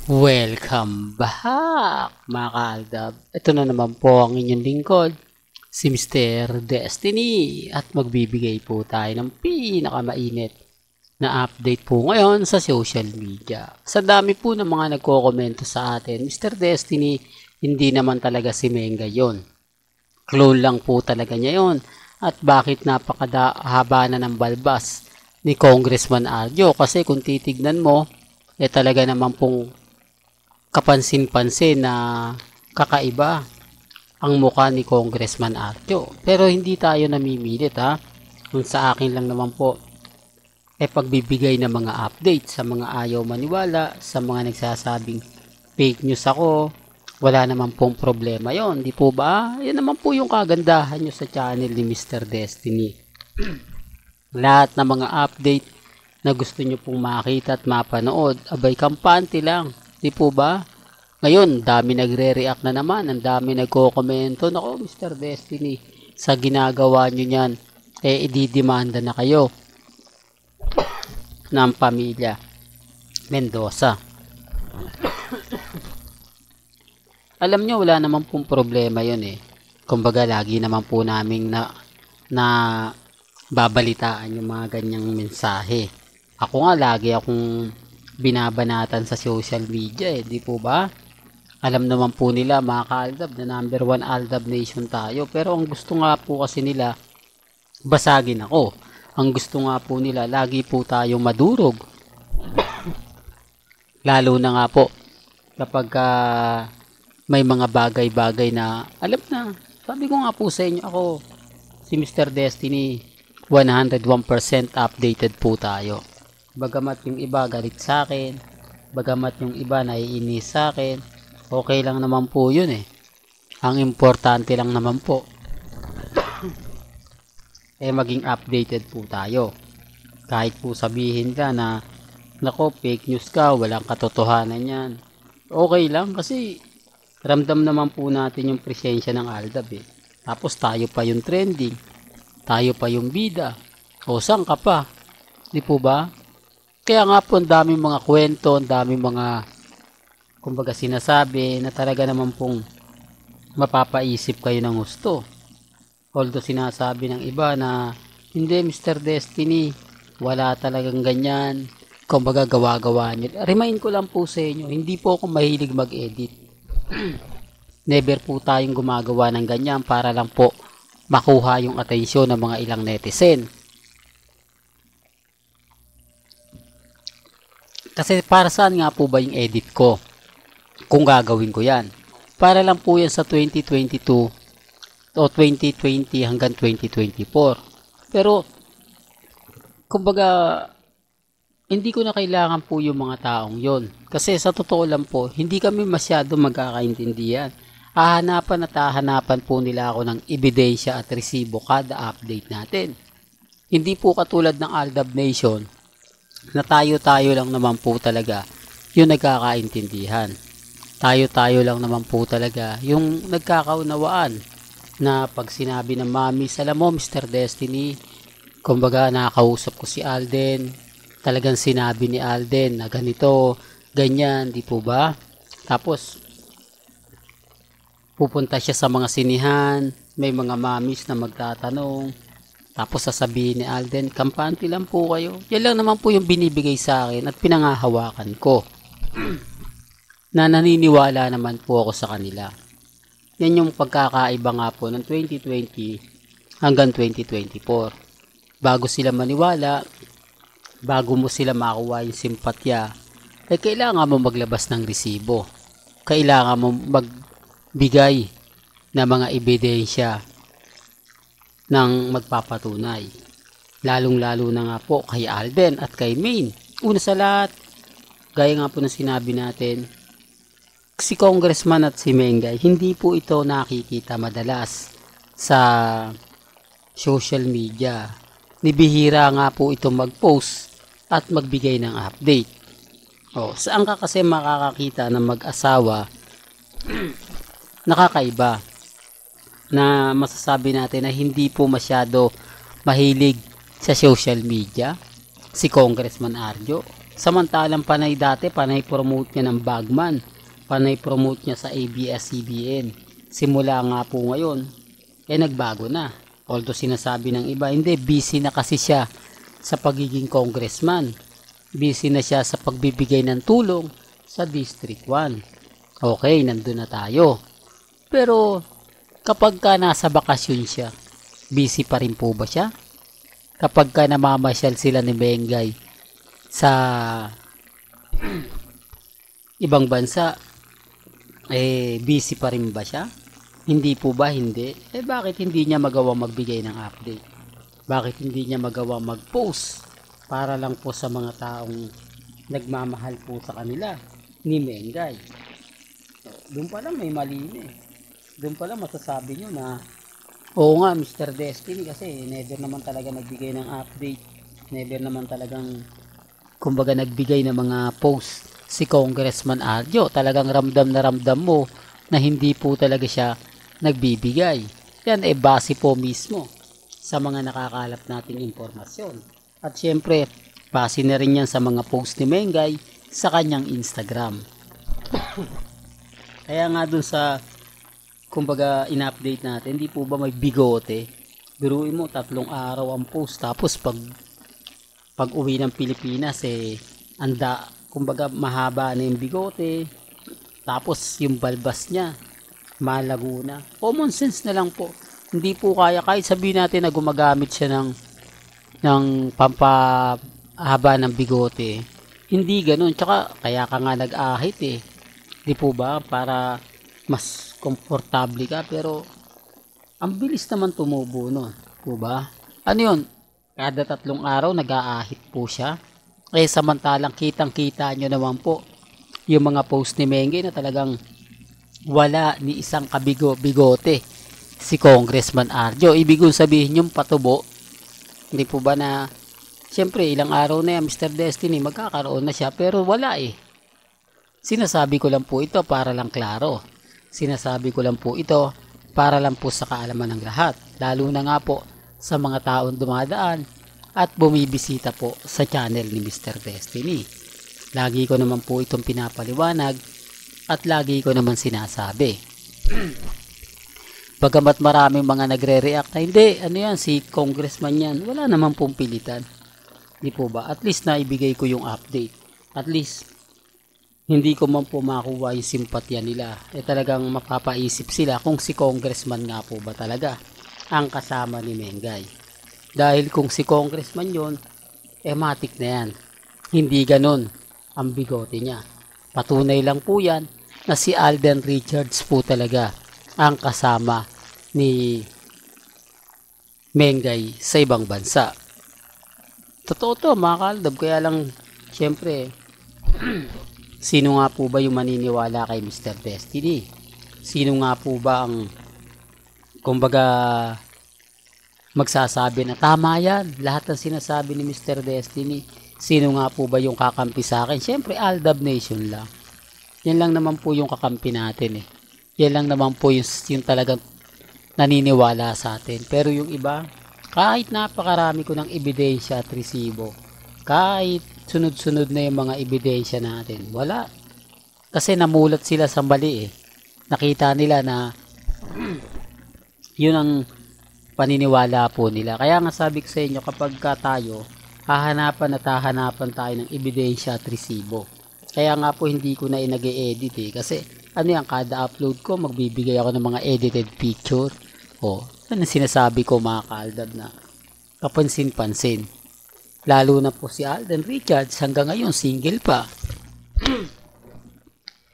Welcome back mga kaaldab. Ito na naman po ang inyong lingkod, si Mr. Destiny, at magbibigay po tayo ng pinakamainit na update po ngayon sa social media. Sa dami po ng mga nagko-komento sa atin, Mr. Destiny, hindi naman talaga si Menga yon. Clone lang po talaga niya yon. At bakit napakahaba na ng balbas ni Congressman Arjo? Kasi kung titignan mo, talaga naman pong kapansin-pansin na kakaiba ang mukha ni Congressman Arjo. Pero hindi tayo namimilit ha. Kung sa akin lang naman po, pagbibigay ng mga update sa mga ayaw maniwala, sa mga nagsasabing fake news ako, wala naman pong problema yon, di po ba? Yan naman po yung kagandahan nyo sa channel ni Mr. Destiny. Lahat ng mga update na gusto nyo pong makita at mapanood, abay kampante lang, di po ba? Ngayon, dami nagre-react na naman, ang dami nagko-komento, nako Mr. Destiny, sa ginagawa nyo niyan, ididemanda na kayo ng pamilya Mendoza. Alam nyo, wala naman pong problema yun Kumbaga, lagi naman po naming na babalitaan yung mga ganyang mensahe. Ako nga, lagi akong binabanatan sa social media di po ba? Alam naman po nila mga ka-Aldab na number 1 Aldab nation tayo. Pero ang gusto nga po kasi nila, basagin ako. Ang gusto nga po nila, lagi po tayong madurog. Lalo na nga po, kapag may mga bagay-bagay na, alam na, sabi ko nga po sa inyo, ako, si Mr. Destiny, 101% updated po tayo. Bagamat yung iba galit sa akin, bagamat yung iba naiinis sa akin, okay lang naman po yun Ang importante lang naman po, maging updated po tayo. Kahit po sabihin ka na, nako, fake news ka, walang katotohanan yan. Okay lang kasi ramdam naman po natin yung presensya ng Aldab Tapos tayo pa yung trending, tayo pa yung bida. O saan ka pa? Di po ba? Kaya nga po ang daming mga kwento, ang daming mga kumbaga sinasabi na talaga naman pong mapapaisip kayo ng gusto. Although sinasabi ng iba na hindi Mr. Destiny, wala talagang ganyan. Kumbaga gawa-gawa niyo. Remind ko lang po sa inyo, hindi po ako mahilig mag-edit. Never po tayong gumagawa ng ganyan para lang po makuha yung atensyon ng mga ilang netizen. Kasi para saan nga po ba yung edit ko? Kung gagawin ko yan. Para lang po yan sa 2022 o 2020 hanggang 2024. Pero, kumbaga, hindi ko na kailangan po yung mga taong yon. Kasi sa totoo lang po, hindi kami masyado magkakaintindihan. Hahanapan po nila ako ng ebidensya at resibo kada update natin. Hindi po katulad ng Aldab Nation na tayo-tayo lang naman po talaga yung nagkakaintindihan. Tayo-tayo lang naman po talaga yung nagkakaunawaan na pag sinabi ng mami, alam mo Mr. Destiny, kumbaga nakakausap ko si Alden, talagang sinabi ni Alden na ganito, ganyan, di po ba? Tapos, pupunta siya sa mga sinihan, may mga mamis na magtatanong, tapos sasabihin ni Alden, kampante lang po kayo. Yan lang naman po yung binibigay sa akin at pinangahawakan ko. Na naniniwala naman po ako sa kanila. Yan yung pagkakaiba nga po ng 2020 hanggang 2024. Bago sila maniwala, bago mo sila makuha yung simpatya, kailangan mo maglabas ng resibo. Kailangan mo magbigay ng mga ebidensya ng magpapatunay. Lalong-lalo na nga po kay Alden at kay Maine. Una sa lahat, gaya nga po ng sinabi natin, si Congressman at si Mengay, hindi po ito nakikita madalas sa social media. Nibihira nga po ito mag-post at magbigay ng update. Saan ka kasi makakakita ng mag-asawa nakakaiba na masasabi natin na hindi po masyado mahilig sa social media? Si Congressman Arjo, Samantalang panay dati, panay promote niya ng Bagman, panay promote niya sa ABS-CBN. Simula nga po ngayon, nagbago na. Although sinasabi ng iba, hindi, busy na kasi siya sa pagiging congressman. Busy na siya sa pagbibigay ng tulong sa District 1. Okay, nandun na tayo. Pero kapag ka nasa bakasyon siya, busy pa rin po ba siya? Kapag ka namamasyal sila ni Mengay sa ibang bansa, busy pa rin ba siya? Hindi po ba? Hindi. Bakit hindi niya magawa magbigay ng update? Bakit hindi niya magawa mag-post para lang po sa mga taong nagmamahal po sa kanila ni Mengay? Doon pa lang may mali na eh. Doon pa lang masasabi nyo na oo nga, Mr. Destiny, kasi never naman talaga nagbigay ng update. Never naman talagang kumbaga nagbigay ng mga post si Congressman Arjo. Talagang ramdam na ramdam mo na hindi po talaga siya nagbibigay. Yan base po mismo sa mga nakakalap nating impormasyon. At syempre, base na rin yan sa mga post ni Mengay sa kanyang Instagram. Kaya nga dun sa kumbaga in-update natin, hindi po ba may bigote? Biruin mo, 3 araw ang post. Tapos pag uwi ng Pilipinas, kumbaga mahaba na yung bigote. Tapos yung balbas niya, malago na. Common sense na lang po. Hindi po kaya, kahit sabihin natin na gumagamit siya ng pampahaba ng bigote. Hindi ganun. Tsaka, kaya ka nga nag-ahit eh. Di po ba? Para mas komportable ka, pero ang bilis naman tumubo nun, po ba? Ano yun? Kada 3 araw nag-aahit po siya. Samantalang kitang-kita nyo naman po yung mga post ni Mengay na talagang wala ni isang kabigo-bigote si Congressman Arjo. Ibig sabihin yung patubo, hindi po ba na siyempre ilang araw na yan, Mr. Destiny, magkakaroon na siya, pero wala eh. Sinasabi ko lang po ito para lang klaro. Sinasabi ko lang po ito para lang po sa kaalaman ng lahat. Lalo na nga po sa mga taong dumadaan at bumibisita po sa channel ni Mr. Destiny. Lagi ko naman po itong pinapaliwanag at lagi ko naman sinasabi. Bagamat maraming mga nagre-react na hindi, ano yan, si congressman yan, wala naman pong pilitan. Di po ba? At least naibigay ko yung update. At least hindi ko man po makuha yung simpatya nila. Talagang mapapaisip sila kung si congressman nga po ba talaga ang kasama ni Mengay. Dahil kung si congressman yon, matik na yan. Hindi ganun ang bigote niya. Patunay lang po yan na si Alden Richards po talaga ang kasama ni Mengay sa ibang bansa. Totoo to mga kaaldab, kaya lang syempre sino nga po ba yung maniniwala kay Mr. Destiny? Sino nga po ba ang kumbaga magsasabi na tama yan, lahat ng sinasabi ni Mr. Destiny? Sino nga po ba yung kakampi sa akin? Syempre Aldab Nation lang. Yan lang naman po yung kakampi natin eh. Yan lang naman po yung talagang naniniwala sa atin. Pero yung iba, kahit napakarami ko ng ebidensya at resibo, kahit sunod-sunod na yung mga ebidensya natin, wala. Kasi namulat sila sa mali eh. Nakita nila na yun ang paniniwala po nila. Kaya nga sabi ko sa inyo, kapag tayo hahanapan at hahanapan tayo ng ebidensya at resibo. Kaya nga po hindi ko na inag-e-edit eh. Kasi ano yan, kada upload ko magbibigay ako ng mga edited picture. Ano sinasabi ko mga kaaldab na kapansin-pansin. Lalo na po si Alden Richards, hanggang ngayon single pa.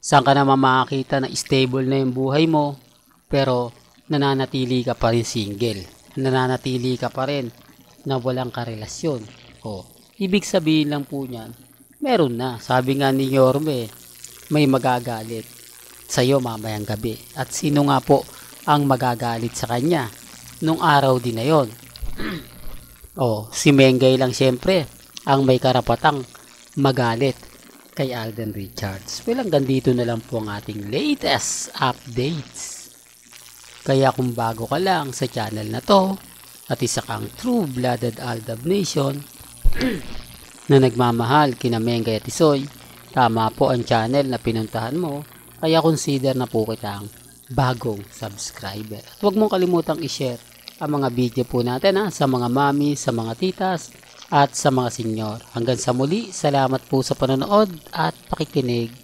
Saan ka naman makakita na stable na yung buhay mo, pero nananatili ka pa rin single. Nananatili ka pa rin na walang karelasyon. Ibig sabihin lang po niyan, meron na. Sabi nga ni Yorme, may magagalit sa'yo mamayang gabi. At sino nga po ang magagalit sa kanya nung araw din na yon? Si Mengay lang siyempre ang may karapatang magalit kay Alden Richards. Well, hanggang dito na lang po ang ating latest updates. Kaya kung bago ka lang sa channel na to at isa kang true-blooded Aldab Nation, na nagmamahal kina Mengay at Isoy, tama po ang channel na pinuntahan mo, kaya consider na po kitang bagong subscriber. At huwag mong kalimutang i-share ang mga video po natin sa mga mami, sa mga titas, at sa mga senyor. Hanggang sa muli, salamat po sa panonood at pakikinig.